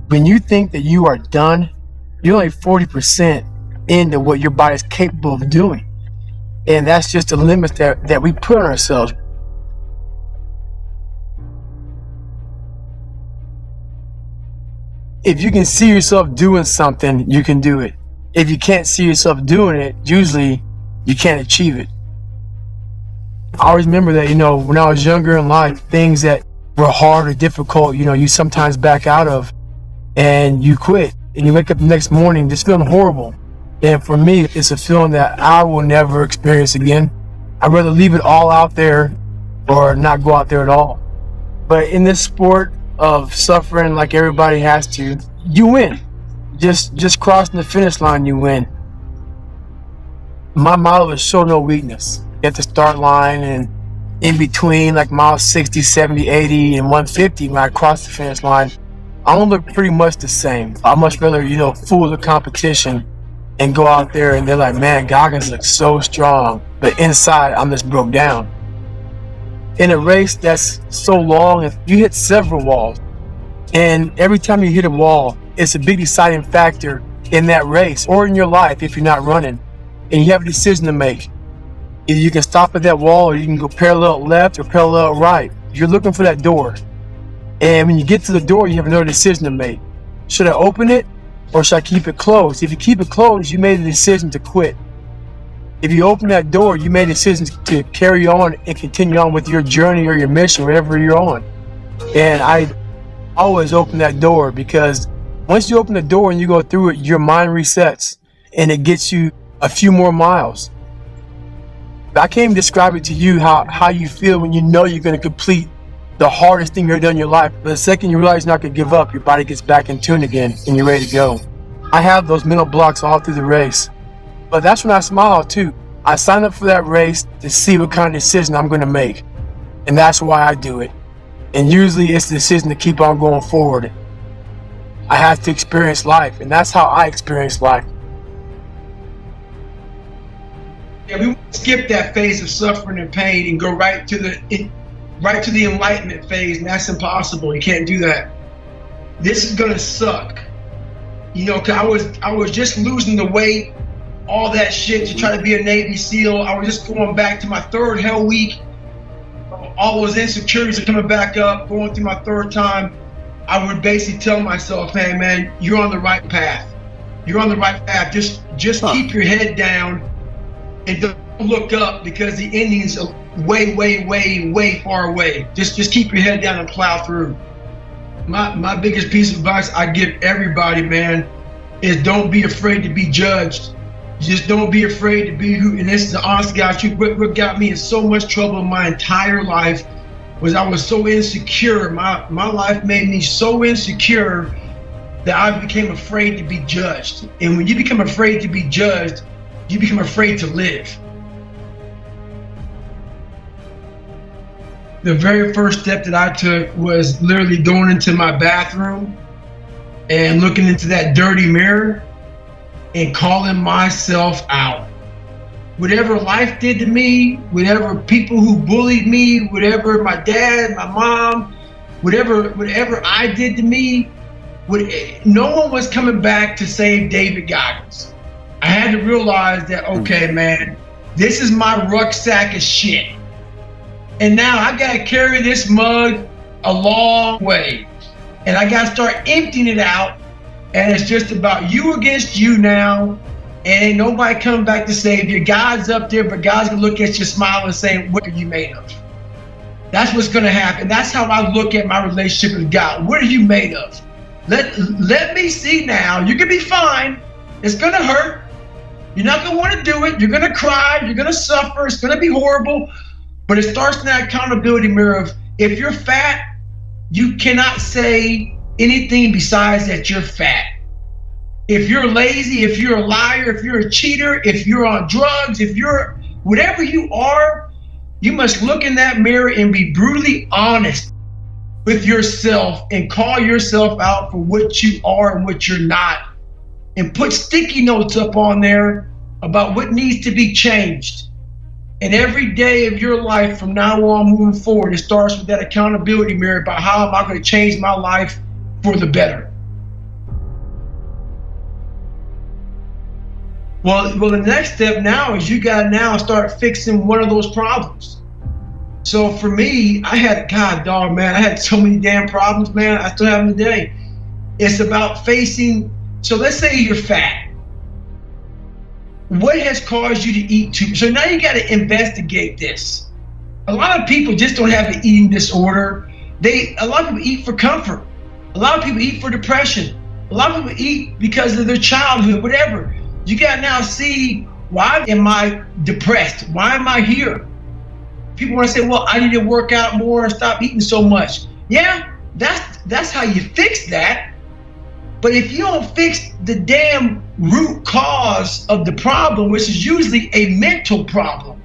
When you think that you are done, you're only 40% into what your body's capable of doing. And that's just the limits that we put on ourselves. If you can see yourself doing something, you can do it. If you can't see yourself doing it, usually you can't achieve it. I always remember that, when I was younger in life, things that were hard or difficult, you sometimes back out of and you quit. And you wake up the next morning just feeling horrible. And for me, it's a feeling that I will never experience again. I'd rather leave it all out there or not go out there at all. But in this sport of suffering like everybody has to, you win. Just crossing the finish line, you win. My motto is show no weakness. At the start line and in between, like miles 60, 70, 80, and 150, when I cross the finish line, I don't look pretty much the same. I much rather, fool the competition and go out there and they're like, man, Goggins looks so strong. But inside, I'm just broke down. In a race that's so long, if you hit several walls, and every time you hit a wall, it's a big deciding factor in that race or in your life if you're not running. And you have a decision to make. Either you can stop at that wall or you can go parallel left or parallel right. You're looking for that door. And when you get to the door, you have another decision to make. Should I open it or should I keep it closed? If you keep it closed, you made the decision to quit. If you open that door, you made a decision to carry on and continue on with your journey or your mission, wherever you're on. And I always open that door because once you open the door and you go through it, your mind resets and it gets you a few more miles. I can't even describe it to you how you feel when you know you're going to complete the hardest thing you've ever done in your life. But the second you realize you're not going to give up, your body gets back in tune again and you're ready to go. I have those mental blocks all through the race. But that's when I smile too. I signed up for that race to see what kind of decision I'm going to make. And that's why I do it. And usually it's the decision to keep on going forward. I have to experience life, and that's how I experience life. Yeah, we skip that phase of suffering and pain and go right to the enlightenment phase, and that's impossible. You can't do that. This is gonna suck. 'Cause I was just losing the weight, all that shit to try to be a Navy SEAL. I was just going back to my third hell week. All those insecurities are coming back up, going through my third time. I would basically tell myself, hey man, you're on the right path. You're on the right path. Just keep your head down and don't look up because the ending's way, way, way, way far away. Just keep your head down and plow through. My biggest piece of advice I give everybody, man, is don't be afraid to be judged. Just don't be afraid to be who, and this is the honest God's truth. What got me in so much trouble in my entire life was I was so insecure. My life made me so insecure that I became afraid to be judged. And when you become afraid to be judged, you become afraid to live. The very first step that I took was literally going into my bathroom and looking into that dirty mirror and calling myself out. Whatever life did to me, whatever people who bullied me, whatever my dad, my mom, whatever I did to me, no one was coming back to save David Goggins. I had to realize that, okay, man, this is my rucksack of shit. And now I gotta carry this mug a long way. And I gotta start emptying it out. And it's just about you against you now. And ain't nobody coming back to save you. God's up there, but God's gonna look at you, smile and say, what are you made of? That's what's gonna happen. That's how I look at my relationship with God. What are you made of? Let me see now. You're gonna be fine. It's gonna hurt. You're not gonna wanna do it. You're gonna cry. You're gonna suffer. It's gonna be horrible. But it starts in that accountability mirror of, if you're fat, you cannot say anything besides that you're fat. If you're lazy, if you're a liar, if you're a cheater, if you're on drugs, if you're whatever you are, you must look in that mirror and be brutally honest with yourself and call yourself out for what you are and what you're not. And put sticky notes up on there about what needs to be changed. And every day of your life from now on moving forward, it starts with that accountability mirror about how am I going to change my life for the better. Well, the next step now is you got to now start fixing one of those problems. So for me, I had, God, dog, man, I had so many damn problems, man. I still have them today. It's about facing. So let's say you're fat. What has caused you to eat too much? So now you got to investigate this. A lot of people just don't have an eating disorder. A lot of people eat for comfort. A lot of people eat for depression. A lot of people eat because of their childhood, whatever. You got to now see, why am I depressed? Why am I here? People want to say, well, I need to work out more and stop eating so much. Yeah, that's how you fix that. But if you don't fix the damn root cause of the problem, which is usually a mental problem,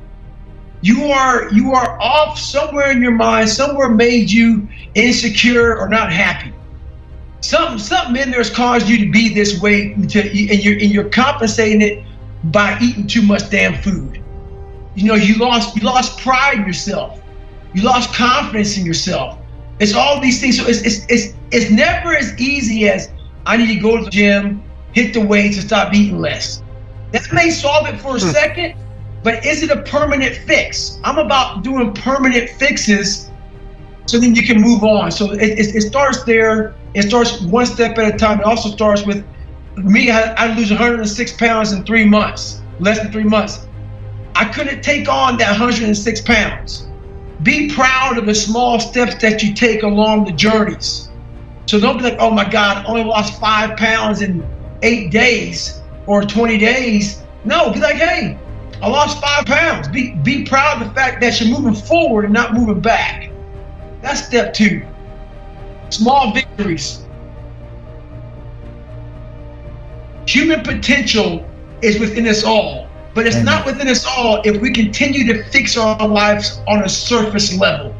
you are off somewhere in your mind. Somewhere made you insecure or not happy. Something in there has caused you to be this way, and you're compensating it by eating too much damn food. You know, you lost pride in yourself. You lost confidence in yourself. It's all these things. So it's never as easy as, I need to go to the gym, hit the weights, and stop eating less. That may solve it for a second, but is it a permanent fix? I'm about doing permanent fixes so then you can move on. So it starts there. It starts one step at a time. It also starts with me. I lose 106 pounds in 3 months, less than 3 months. I couldn't take on that 106 pounds. Be proud of the small steps that you take along the journeys. So don't be like, oh my God, I only lost 5 pounds in 8 days or 20 days. No, be like, hey, I lost 5 pounds. Be proud of the fact that you're moving forward and not moving back. That's step 2. Small victories. Human potential is within us all, but it's not within us all if we continue to fix our lives on a surface level.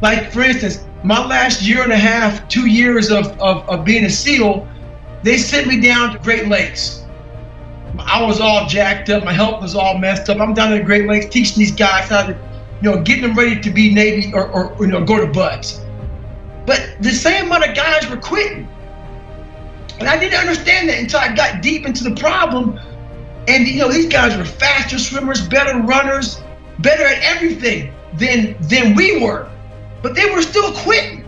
Like, for instance, my last year and a half, 2 years of being a SEAL, they sent me down to Great Lakes. I was all jacked up. My health was all messed up. I'm down in the Great Lakes teaching these guys how to, getting them ready to be Navy or go to BUD/S. But the same amount of guys were quitting. And I didn't understand that until I got deep into the problem. And these guys were faster swimmers, better runners, better at everything than we were. But they were still quitting.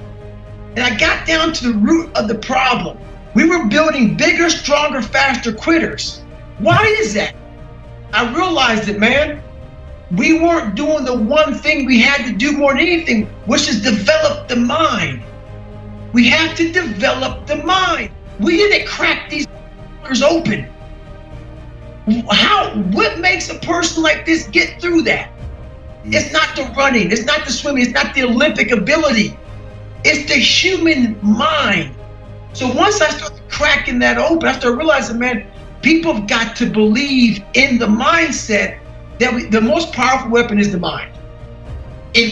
And I got down to the root of the problem. We were building bigger, stronger, faster quitters. Why is that? I realized that, man, we weren't doing the one thing we had to do more than anything, which is develop the mind. We have to develop the mind. We didn't crack these open. What makes a person like this get through that? It's not the running, it's not the swimming, it's not the Olympic ability. It's the human mind. So once I started cracking that open, I started realizing, man, people have got to believe in the mindset that the most powerful weapon is the mind.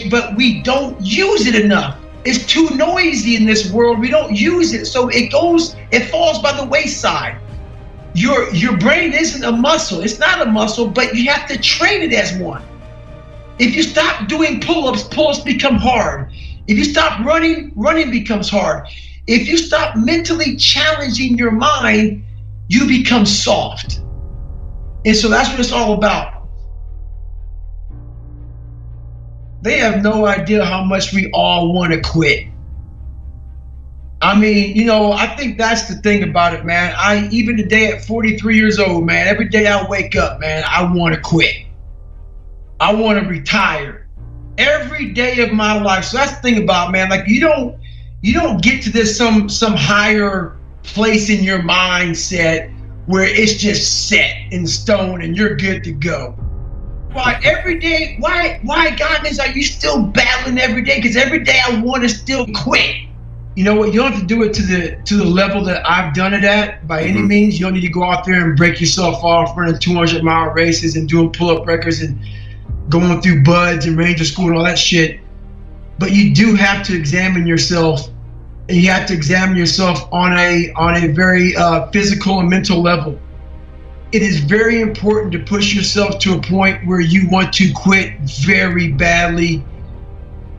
But we don't use it enough. It's too noisy in this world. We don't use it. So it falls by the wayside. Your brain isn't a muscle. It's not a muscle, but you have to train it as one. If you stop doing pull-ups become hard. If you stop running becomes hard. If you stop mentally challenging your mind, you become soft. And so that's what it's all about. They have no idea how much we all want to quit. I mean, I think that's the thing about it, man. Even today at 43 years old, man, every day I wake up, man, I want to quit. I want to retire every day of my life. So that's the thing about it, man. Like, you don't get to this some higher place in your mindset where it's just set in stone and you're good to go. Why every day? Why God are you still battling every day? Because every day I want to still quit. You know what? You don't have to do it to the level that I've done it at by any means. You don't need to go out there and break yourself off running 200-mile races and doing pull-up records and going through BUD/S and Ranger School and all that shit. But you do have to examine yourself, and you have to examine yourself on a very physical and mental level. It is very important to push yourself to a point where you want to quit very badly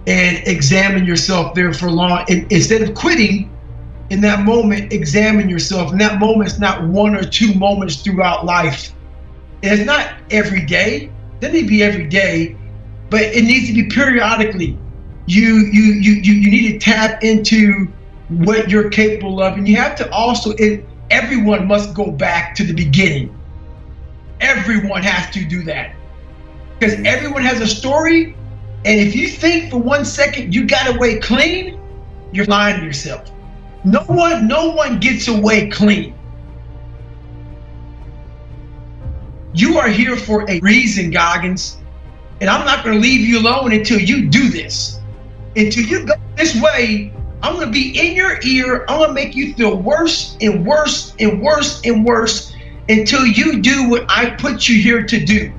and examine yourself there for long. And instead of quitting, In that moment, examine yourself. In that moment, it's not 1 or 2 moments throughout life. And it's not every day. It doesn't need to be every day, but it needs to be periodically. You need to tap into what you're capable of, and you have to also. Everyone must go back to the beginning. Everyone has to do that because everyone has a story. And if you think for 1 second you got away clean, you're lying to yourself. No one gets away clean. You are here for a reason, Goggins. And I'm not going to leave you alone until you do this. Until you go this way, I'm going to be in your ear. I'm going to make you feel worse and worse and worse and worse until you do what I put you here to do.